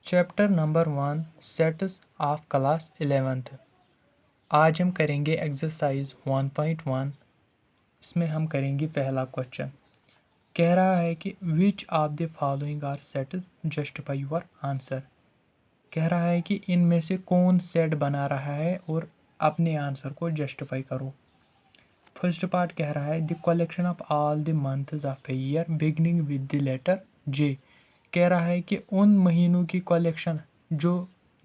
Chapter number 1 sets of class 11th। आज हम करेंगे एक्सरसाइज 1.1। इसमें हम करेंगे पहला क्वेश्चन। कह रहा है कि which of the following are sets, justify your answer. कह रहा है कि इनमें से कौन सेट बना रहा है और अपने आंसर को जस्टिफाई करो। फर्स्ट पार्ट कह रहा है the collection of all the months of a year beginning with the letter J. कह रहा है कि उन महीनों की कलेक्शन जो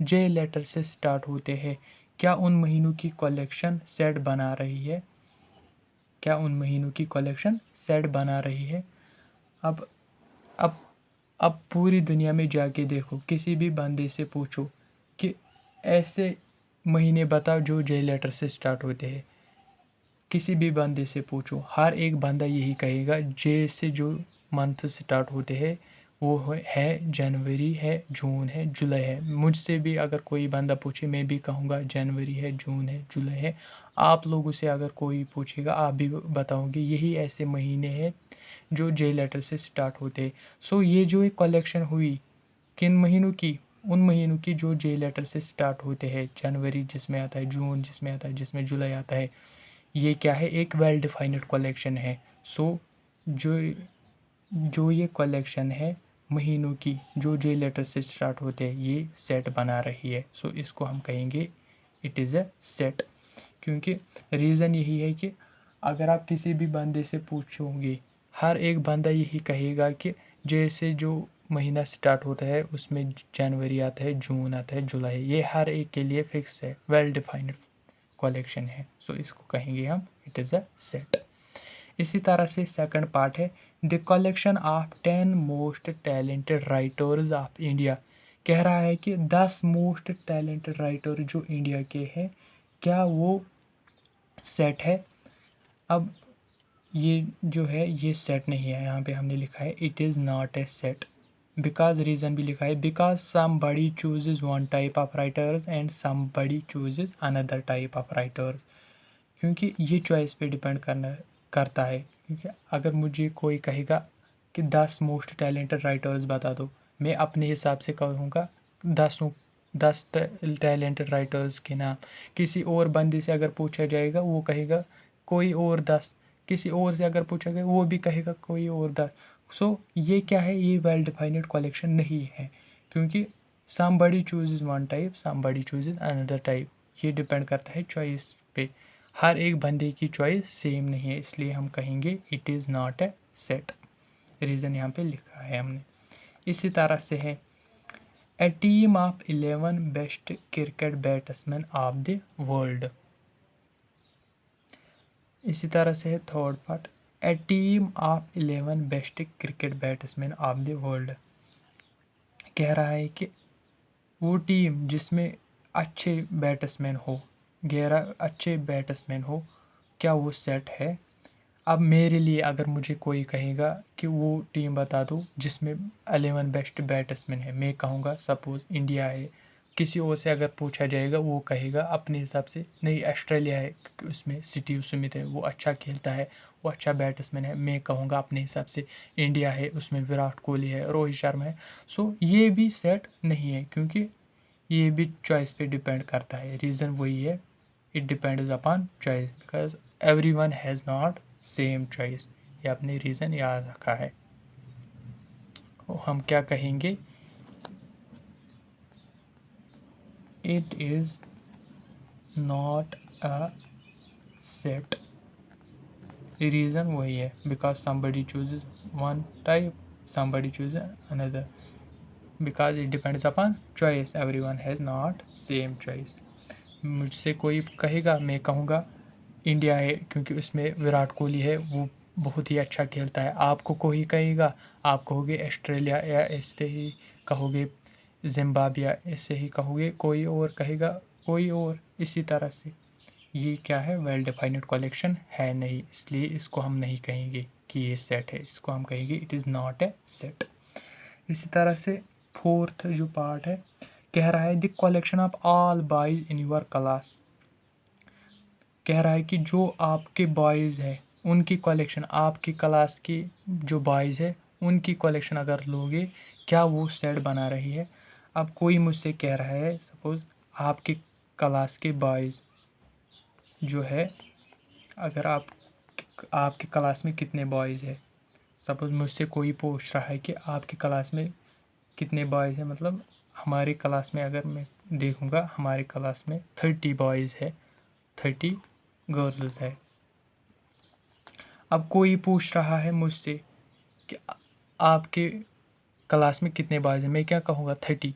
जे लेटर से स्टार्ट होते हैं, क्या उन महीनों की कलेक्शन सेट बना रही है। क्या उन महीनों की कलेक्शन सेट बना रही है। अब अब अब पूरी दुनिया में जाके देखो, किसी भी बंदे से पूछो कि ऐसे महीने बताओ जो जे लेटर से स्टार्ट होते हैं। किसी भी बंदे से पूछो, हर एक बंदा यही कहेगा जे से जो मंथ स्टार्ट होते हैं वो है जनवरी है, जून है, जुलाई है। मुझसे भी अगर कोई बंदा पूछे मैं भी कहूँगा जनवरी है, जून है, जुलाई है। आप लोगों से अगर कोई पूछेगा आप भी बताओगे यही ऐसे महीने हैं जो जे लेटर से स्टार्ट होते हैं। सो ये जो एक कलेक्शन हुई किन महीनों की, उन महीनों की जो जे लेटर से स्टार्ट होते हैं। जनवरी जिसमें आता है, जून जिसमें आता है, जिसमें जुलाई आता है। ये क्या है, एक वेल डिफाइंड कलेक्शन है। सो जो जो ये कलेक्शन है महीनों की जो जे लेटर से स्टार्ट होते हैं ये सेट बना रही है। सो इसको हम कहेंगे इट इज़ अ सेट। क्योंकि रीज़न यही है कि अगर आप किसी भी बंदे से पूछोगे हर एक बंदा यही कहेगा कि जैसे जो महीना स्टार्ट होता है उसमें जनवरी आता है, जून आता है, जुलाई। ये हर एक के लिए फिक्स है, वेल डिफाइंड कलेक्शन है। सो इसको कहेंगे हम इट इज़ अ सेट। इसी तरह से सेकंड पार्ट है the collection of 10 most talented writers of India. कह रहा है कि 10 मोस्ट टैलेंटेड राइटर जो इंडिया के हैं क्या वो सेट है। अब ये जो है ये सेट नहीं है, यहाँ पे हमने लिखा है it is not a set. Because reason भी लिखा है because somebody chooses one type of writers and somebody chooses another type of writers. क्योंकि ये चॉइस पे डिपेंड करता है। क्योंकि अगर मुझे कोई कहेगा कि 10 मोस्ट टैलेंटेड राइटर्स बता दो, मैं अपने हिसाब से कहूँगा 10 टैलेंटेड राइटर्स के नाम। किसी और बंदे से अगर पूछा जाएगा वो कहेगा कोई और 10। किसी और से अगर पूछा गया वो भी कहेगा कोई और 10। सो ये क्या है, ये वेल डिफाइंड कलेक्शन नहीं है। क्योंकि somebody chooses one type, somebody chooses another type. ये डिपेंड करता है चॉइस पे। हर एक बंदे की चॉइस सेम नहीं है, इसलिए हम कहेंगे it is not a set. Reason यहाँ पे लिखा है हमने। इसी तरह से है a team of 11 best cricket batsman of the world. इसी तरह से है third part a team of 11 best cricket batsman of the world. कह रहा है कि वो टीम जिसमें अच्छे बैट्समैन हो, 11 अच्छे बैट्समैन हो, क्या वो सेट है। अब मेरे लिए अगर मुझे कोई कहेगा कि वो टीम बता दो जिसमें 11 बेस्ट बैट्समैन है, मैं कहूँगा सपोज़ इंडिया है। किसी और से अगर पूछा जाएगा वो कहेगा अपने हिसाब से नहीं ऑस्ट्रेलिया है क्योंकि उसमें स्टीव स्मिथ है, वो अच्छा खेलता है, वो अच्छा बैट्समैन है। मैं कहूँगा अपने हिसाब से इंडिया है, उसमें विराट कोहली है, रोहित शर्मा है। सो ये भी सेट नहीं है क्योंकि ये भी चॉइस पे डिपेंड करता है। रीज़न वही है, it depends upon choice because everyone has not same choice. ये आपने रीज़न याद रखा है। तो हम क्या कहेंगे, it is not a set. Reason वही है because somebody chooses one type, somebody choose another, because it depends upon choice, everyone has not same choice. मुझसे कोई कहेगा मैं कहूँगा इंडिया है क्योंकि उसमें विराट कोहली है, वो बहुत ही अच्छा खेलता है। आपको कोई कहेगा आप कहोगे ऑस्ट्रेलिया, या ऐसे ही कहोगे जिम्बाब्वे, ऐसे ही कहोगे कोई और कहेगा कोई और। इसी तरह से ये क्या है, वेल डिफाइंड कलेक्शन है नहीं, इसलिए इसको हम नहीं कहेंगे कि ये सेट है, इसको हम कहेंगे it is not a set. इसी तरह से फोर्थ जो पार्ट है कह रहा है the collection of all boys in your class. कह रहा है कि जो आपके बॉयज़ हैं उनकी कलेक्शन, आपकी क्लास की जो बॉयज़ है उनकी कलेक्शन अगर लोगे क्या वो सेट बना रही है। अब कोई मुझसे कह रहा है, सपोज़ आपके क्लास के बॉयज़ जो है, अगर आपके क्लास में कितने बॉयज़ है, सपोज़ मुझसे कोई पूछ रहा है कि आपकी क्लास में कितने बॉयज़ हैं, मतलब हमारे क्लास में अगर मैं देखूँगा हमारे क्लास में 30 बॉयज़ है, 30 गर्ल्स है। अब कोई पूछ रहा है मुझसे कि आपके क्लास में कितने बॉयज़ हैं, मैं क्या कहूँगा 30।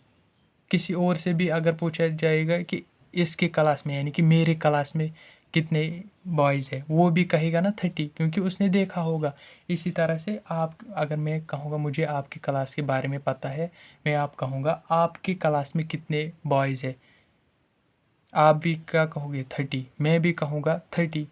किसी और से भी अगर पूछा जाएगा कि इसके क्लास में, यानी कि मेरे क्लास में कितने बॉयज़ है, वो भी कहेगा ना 30, क्योंकि उसने देखा होगा। इसी तरह से आप, अगर मैं कहूँगा मुझे आपकी क्लास के बारे में पता है, मैं आप कहूँगा आपकी क्लास में कितने बॉयज़ है, आप भी क्या कहोगे 30, मैं भी कहूँगा 30,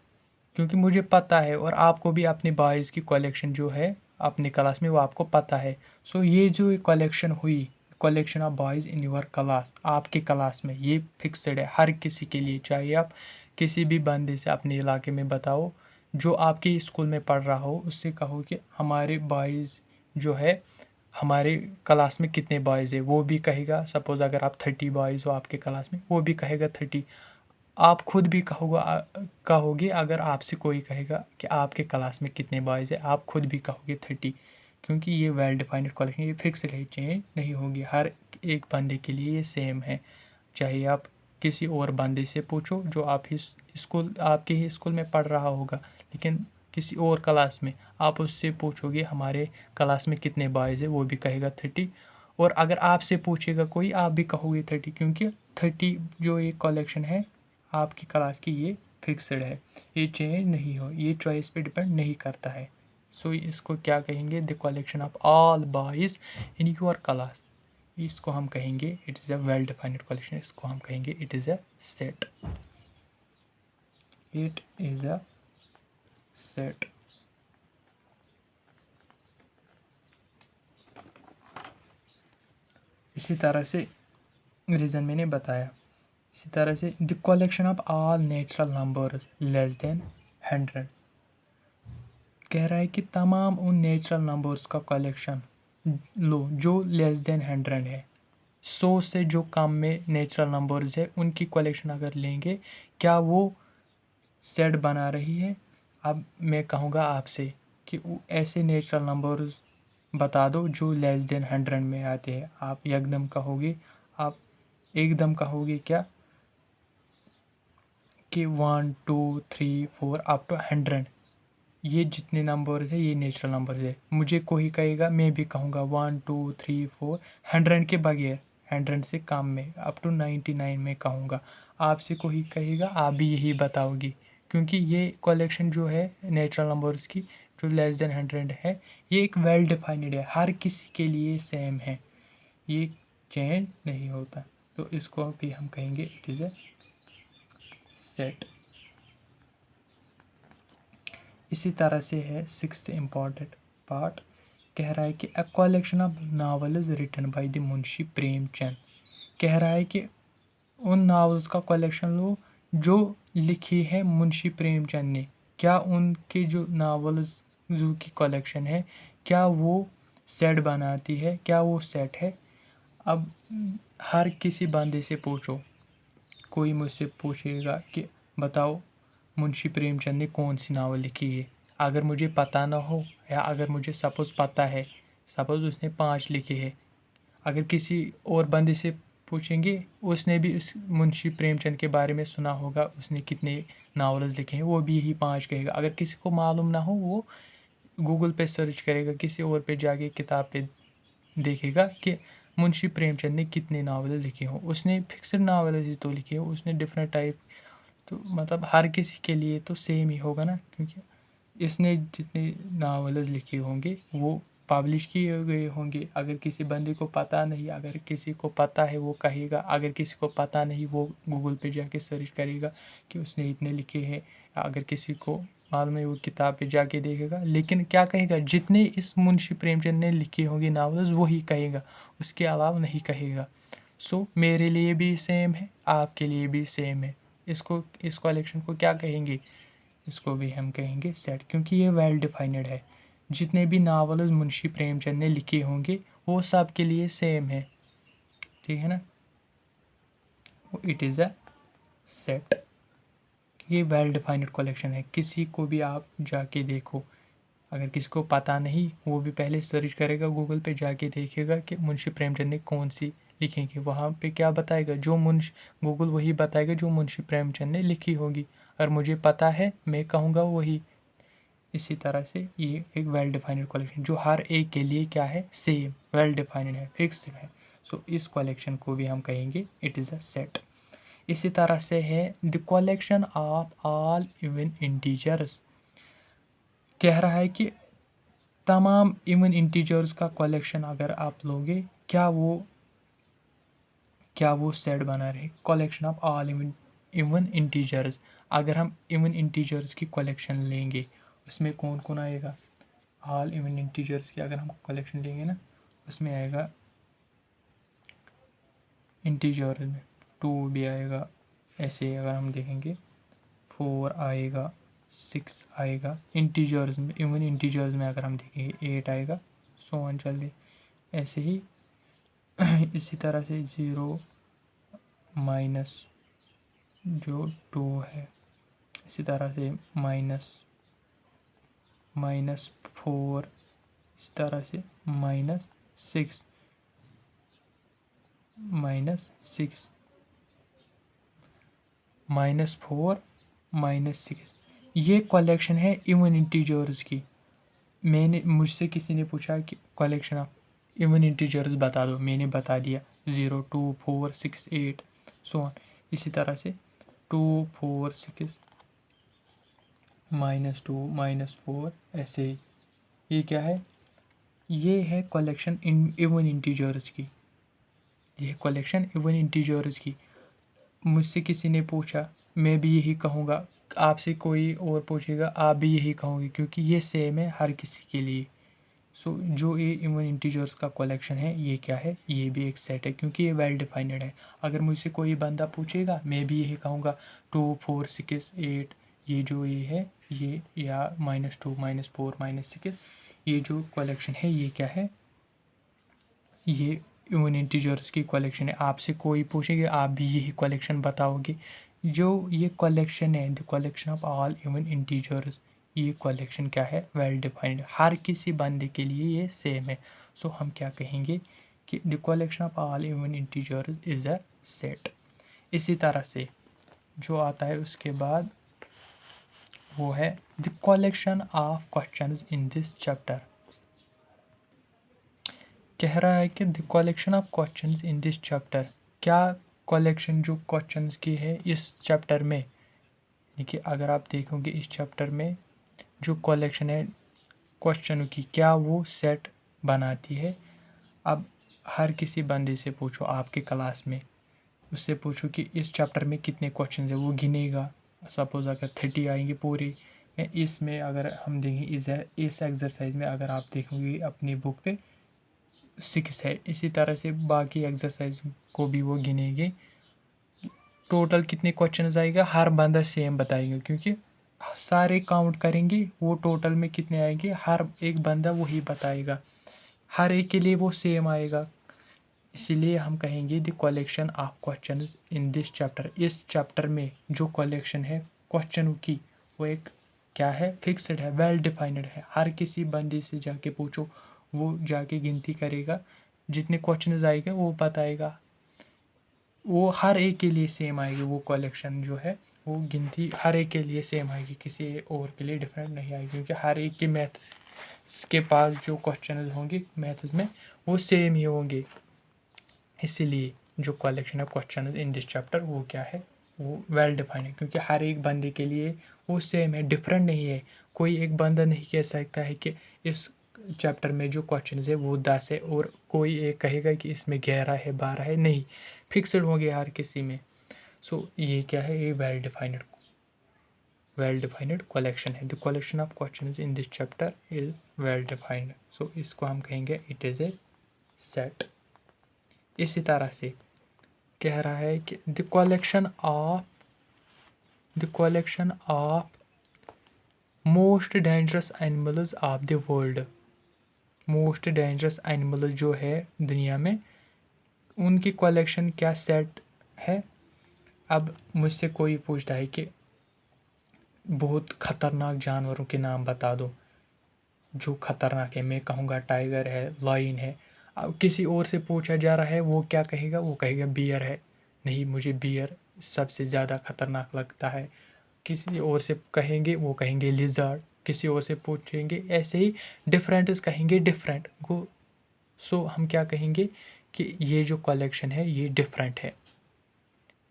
क्योंकि मुझे पता है और आपको भी अपने बॉयज़ की कलेक्शन जो है अपनी क्लास में वो आपको पता है। सो ये जो कलेक्शन हुई, collection of boys in your class, आपके क्लास में, ये फिक्सड है हर किसी के लिए। चाहे आप किसी भी बंदे से अपने इलाके में बताओ जो आपके स्कूल में पढ़ रहा हो, उससे कहो कि हमारे बॉयज़ जो है, हमारे क्लास में कितने बॉयज़ है, वो भी कहेगा। सपोज़ अगर आप 30 बॉयज़ हो आपके क्लास में, वो भी कहेगा 30। आप खुद भी कहोगे अगर आपसे कोई कहेगा कि आपके क्लास में कितने बॉयज़ है, आप खुद भी कहोगे 30, क्योंकि ये वेल डिफाइंड कलेक्शन, ये फिक्स है, चेंज नहीं होगी, हर एक बंदे के लिए ये सेम है। चाहे आप किसी और बंदे से पूछो जो आपके ही स्कूल में पढ़ रहा होगा, लेकिन किसी और क्लास में आप उससे पूछोगे हमारे क्लास में कितने बॉयज़ है, वो भी कहेगा 30। और अगर आपसे पूछेगा कोई, आप भी कहोगे 30, क्योंकि 30 जो ये कलेक्शन है आपकी क्लास की, ये फिक्स्ड है, ये चेंज नहीं हो, ये चॉइस पे डिपेंड नहीं करता है। सो इसको क्या कहेंगे, the collection of all boys in your class, इसको हम कहेंगे it is a well defined collection, इसको हम कहेंगे it is a set, it is a set. इसी तरह से रीज़न मैंने बताया। इसी तरह से the collection of all natural numbers less than 100, कह रहा है कि तमाम उन नेचुरल नंबर्स का कलेक्शन लो जो लेस देन 100 है। 100 से जो कम में नेचुरल नंबर्स है उनकी कलेक्शन अगर लेंगे, क्या वो सेट बना रही है। अब मैं कहूँगा आपसे कि ऐसे नेचुरल नंबर्स बता दो जो लेस देन 100 में आते हैं। आप एकदम कहोगे, आप एकदम कहोगे क्या कि 1 2 3 4 अप टू 100, ये जितने नंबर्स है ये नेचुरल नंबर्स है। मुझे कोई कहेगा, मैं भी कहूँगा 1 2 3 4, 100 के बगैर, 100 से कम में अप टू 99 में कहूँगा। आपसे कोई कहेगा, आप भी यही बताओगी, क्योंकि ये कलेक्शन जो है नेचुरल नंबर्स की जो लेस देन 100 है, ये एक वेल डिफाइंड है, हर किसी के लिए सेम है, ये चेंज नहीं होता। तो इसको भी हम कहेंगे इट इज़ ए सेट। इसी तरह से है सिक्स्थ इम्पॉर्टेंट पार्ट, कह रहा है कि a collection of novels written by the Munshi Premchand, कह रहा है कि उन नावल्स का कलेक्शन लो जो लिखी है मुंशी प्रेमचंद ने। क्या उनके जो नावल्स जो की कलेक्शन है, क्या वो सेट बनाती है, क्या वो सेट है। अब हर किसी बंदे से पूछो, कोई मुझसे पूछेगा कि बताओ मुंशी प्रेमचंद ने कौन सी नावल लिखी है, अगर मुझे पता ना हो या अगर मुझे सपोज़ पता है, सपोज़ उसने 5 लिखे हैं, अगर किसी और बंदे से पूछेंगे उसने भी उस मुंशी प्रेमचंद के बारे में सुना होगा, उसने कितने नावल्स लिखे हैं, वो भी यही 5 कहेगा। अगर किसी को मालूम ना हो, वो गूगल पे सर्च करेगा, किसी और पे जाके किताब पे देखेगा कि मुंशी प्रेमचंद ने कितने नावल लिखे हों। उसने फिक्स्ड नावल ही तो लिखे हो, उसने डिफरेंट टाइप, तो मतलब हर किसी के लिए तो सेम ही होगा ना, क्योंकि इसने जितने नावल्स लिखे होंगे वो पब्लिश किए गए होंगे। अगर किसी बंदे को पता नहीं, अगर किसी को पता है वो कहेगा, अगर किसी को पता नहीं वो गूगल पे जाके सर्च करेगा कि उसने इतने लिखे हैं। अगर किसी को मालूम है वो किताब पे जाके देखेगा, लेकिन क्या कहेगा, जितने इस मुंशी प्रेमचंद ने लिखे होंगे नावल्स वही कहेगा, उसके अलावा नहीं कहेगा। सो मेरे लिए भी सेम है, आपके लिए भी सेम है। इस कलेक्शन को क्या कहेंगे, इसको भी हम कहेंगे सेट, क्योंकि ये वेल डिफाइंड है। जितने भी नावल्स मुंशी प्रेमचंद ने लिखे होंगे वो सब के लिए सेम है। ठीक है ना, इट इज़ अ सेट। ये वेल डिफाइंड कलेक्शन है। किसी को भी आप जाके देखो, अगर किसी को पता नहीं, वो भी पहले सर्च करेगा गूगल पे, जाके देखेगा कि मुंशी प्रेमचंद ने कौन सी लिखी कि वहाँ पे क्या बताएगा, जो मुंशी गूगल वही बताएगा जो मुंशी प्रेमचंद ने लिखी होगी। अगर मुझे पता है मैं कहूँगा वही। इसी तरह से ये एक वेल डिफाइंड कलेक्शन जो हर एक के लिए क्या है, सेम वेल डिफाइंड है, फिक्स्ड है। सो इस कलेक्शन को भी हम कहेंगे इट इज़ अ सेट। इसी तरह से है the collection of all even integers. कह रहा है कि तमाम इवन इंटीजर्स का कलेक्शन अगर आप लोगे, क्या वो सेट बना रहे। Collection of all even integers, अगर हम इवन इंटीजर्स की कलेक्शन लेंगे उसमें कौन कौन आएगा। ऑल इवन इंटीजर्स की अगर हम कलेक्शन लेंगे ना, उसमें आएगा इंटीजर्स में 2 भी आएगा। ऐसे अगर हम देखेंगे 4 आएगा, 6 आएगा। इंटीजर्स में, इवन इंटीजर्स में अगर हम देखेंगे 8 आएगा, सो ऑन चल दे ऐसे ही। इसी तरह से 0 माइनस जो 2 है, इसी तरह से -4, इस तरह से -6 -4 -6। ये कलेक्शन है इवन इंटीजर्स की। मुझसे किसी ने पूछा कि कलेक्शन ऑफ इवन इंटीजर्स बता दो, मैंने बता दिया 0 2 4 6 8 सो ऑन। इसी तरह से 2 4 6 -2 -4 ऐसे ही। ये क्या है, ये है कलेक्शन इवन इंटीजर्स की। ये कलेक्शन इवन इंटीजर्स की। मुझसे किसी ने पूछा, मैं भी यही कहूँगा। आपसे कोई और पूछेगा, आप भी यही कहोगे, क्योंकि ये सेम है हर किसी के लिए। सो जो ये इवन इंटीजर्स का कलेक्शन है, ये क्या है, ये भी एक सेट है, क्योंकि ये वेल डिफाइंड है। अगर मुझसे कोई बंदा पूछेगा, मैं भी यही कहूँगा 2 4 6 8, ये जो ये है ये, या -2 -4 -6, ये जो कलेक्शन है ये क्या है, ये इवन इंटीजर्स की कलेक्शन है। आपसे कोई पूछेगा, आप भी यही कलेक्शन बताओगे। जो ये कलेक्शन है, the collection of all even integers, ये कलेक्शन क्या है, वेल डिफाइंड, हर किसी बंदे के लिए ये सेम है। सो हम क्या कहेंगे कि the collection of all even integers is a set. इसी तरह से जो आता है उसके बाद वो है the collection of questions in this chapter. कह रहा है कि the collection of questions in this chapter, क्या कलेक्शन जो क्वेश्चंस की है इस चैप्टर में। देखिए अगर आप देखोगे इस चैप्टर में जो कलेक्शन है क्वेश्चनों की, क्या वो सेट बनाती है। अब हर किसी बंदे से पूछो आपके क्लास में, उससे पूछो कि इस चैप्टर में कितने क्वेश्चन है, वो गिनेगा। सपोज अगर 30 आएंगे पूरे में, इसमें अगर हम देखें इस एक्सरसाइज में अगर आप देखोगे अपनी बुक पे 6 है। इसी तरह से बाकी एक्सरसाइज को भी वो गिनेंगे, टोटल कितने क्वेश्चन आएगा हर बंदा सेम बताएगा, क्योंकि सारे काउंट करेंगे वो टोटल में कितने आएंगे, हर एक बंदा वही बताएगा, हर एक के लिए वो सेम आएगा। इसीलिए हम कहेंगे the collection of question in this chapter, इस चैप्टर में जो कलेक्शन है क्वेश्चनों की, वो एक क्या है, फिक्स्ड है, वेल डिफाइंड है। हर किसी बंदे से जाके पूछो, वो जाके गिनती करेगा, जितने क्वेश्चन आएगा वो बताएगा, वो हर एक के लिए सेम आएगी। वो कलेक्शन जो है वो गिनती हर एक के लिए सेम आएगी, किसी और के लिए डिफरेंट नहीं आएगी, क्योंकि हर एक के मैथ्स के पास जो क्वेश्चन होंगे मैथ्स में वो सेम ही होंगे। इसीलिए जो कलेक्शन है क्वेश्चन इन दिस चैप्टर वो क्या है, वो वेल डिफाइंड है, क्योंकि हर एक बंदे के लिए वो सेम है, डिफरेंट नहीं है। कोई एक बंदा नहीं कह सकता है कि इस चैप्टर में जो क्वेश्चन है वो 10 है और कोई एक कहेगा कि इसमें 11 है 12 है, नहीं, फिक्सड होंगे हर किसी में। सो ये क्या है, ये वेल डिफाइंड कलेक्शन है। The collection of question in this chapter is well defined. So इसको हम कहेंगे इट इज़ ए सेट। इसी तरह से कह रहा है कि the collection of most dangerous animals of the world. Most dangerous animal जो है दुनिया में, उनकी कलेक्शन क्या सेट है। अब मुझसे कोई पूछता है कि बहुत ख़तरनाक जानवरों के नाम बता दो जो ख़तरनाक है, मैं कहूँगा टाइगर है, लायन है। अब किसी और से पूछा जा रहा है, वो क्या कहेगा, वो कहेगा बियर है। नहीं, मुझे बियर सबसे ज़्यादा ख़तरनाक लगता है। किसी और से कहेंगे, वो कहेंगे लिजर्ड। किसी और से पूछेंगे, ऐसे ही डिफरेंट्स कहेंगे डिफरेंट को। सो हम क्या कहेंगे कि ये जो कलेक्शन है ये डिफरेंट है।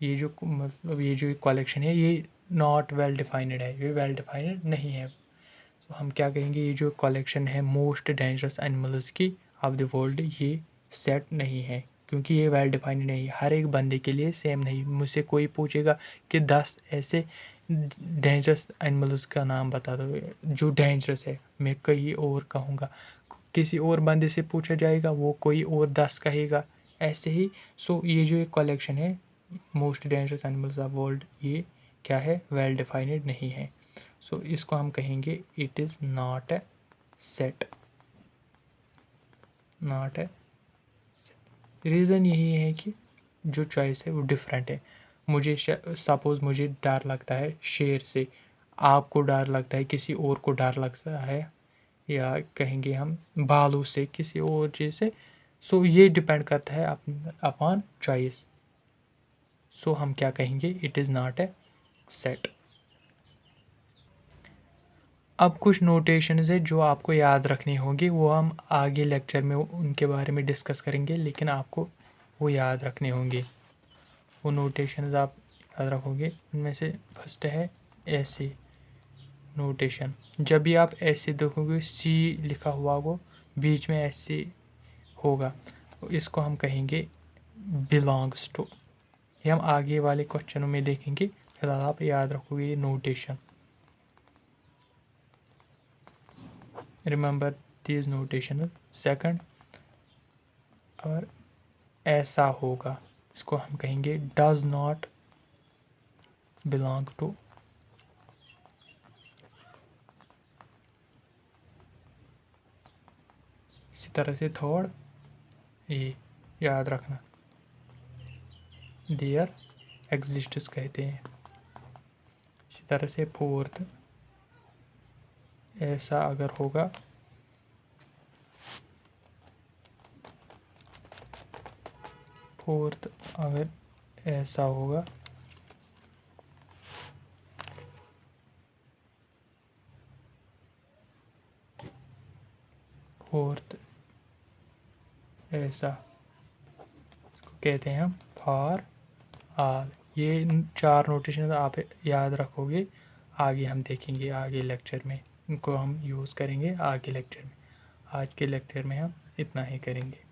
ये जो मतलब ये जो कलेक्शन है ये नॉट वेल डिफाइंड है, ये वेल डिफाइंड नहीं है। तो हम क्या कहेंगे, ये जो कलेक्शन है मोस्ट डेंजरस एनिमल्स की ऑफ द वर्ल्ड, ये सेट नहीं है क्योंकि ये वेल डिफाइंड नहीं है। हर एक बंदे के लिए सेम नहीं। मुझसे कोई पूछेगा कि 10 ऐसे डेंजरस एनिमल्स का नाम बता दो जो डेंजरस है, मैं कहीं और कहूँगा। किसी और बंदे से पूछा जाएगा, वो कोई और 10 कहेगा, ऐसे ही। सो ये जो एक कलेक्शन है most dangerous animals of world, ये क्या है, वेल डिफाइंड नहीं है। सो इसको हम कहेंगे it is not a set, not a. Reason यही है कि जो चॉइस है वो डिफरेंट है। मुझे सपोज़ मुझे डर लगता है शेर से, आपको डर लगता है, किसी और को डर लगता है, या कहेंगे हम भालू से, किसी और चीज़ से। सो ये डिपेंड करता है अपॉन चॉइस। सो हम क्या कहेंगे, it is not a set. अब कुछ नोटेशंस है जो आपको याद रखनी होगी, वो हम आगे लेक्चर में उनके बारे में डिस्कस करेंगे, लेकिन आपको वो याद रखने होंगे। वो नोटेशंस आप याद रखोगे। उनमें से फर्स्ट है ऐसे नोटेशन। जब भी आप ऐसे देखोगे सी लिखा हुआ हो, बीच में ऐसे होगा, तो इसको हम कहेंगे बिलोंग्स टू। ये हम आगे वाले क्वेश्चनों में देखेंगे। फिलहाल आप याद रखोगे ये notation. Remember this notation. Second, और ऐसा होगा, इसको हम कहेंगे डज नॉट बिलोंग टू। इसी तरह से थर्ड, ये याद रखना, देयर एग्जिस्ट्स कहते हैं। इसी तरह से फोर्थ, ऐसा अगर होगा, फोर्थ अगर ऐसा होगा, फोर्थ ऐसा, इसको कहते हैं हम फॉर ऑल। ये 4 नोटेशन आप याद रखोगे, आगे हम देखेंगे, आगे लेक्चर में इनको हम यूज़ करेंगे आगे लेक्चर में। आज के लेक्चर में हम इतना ही करेंगे।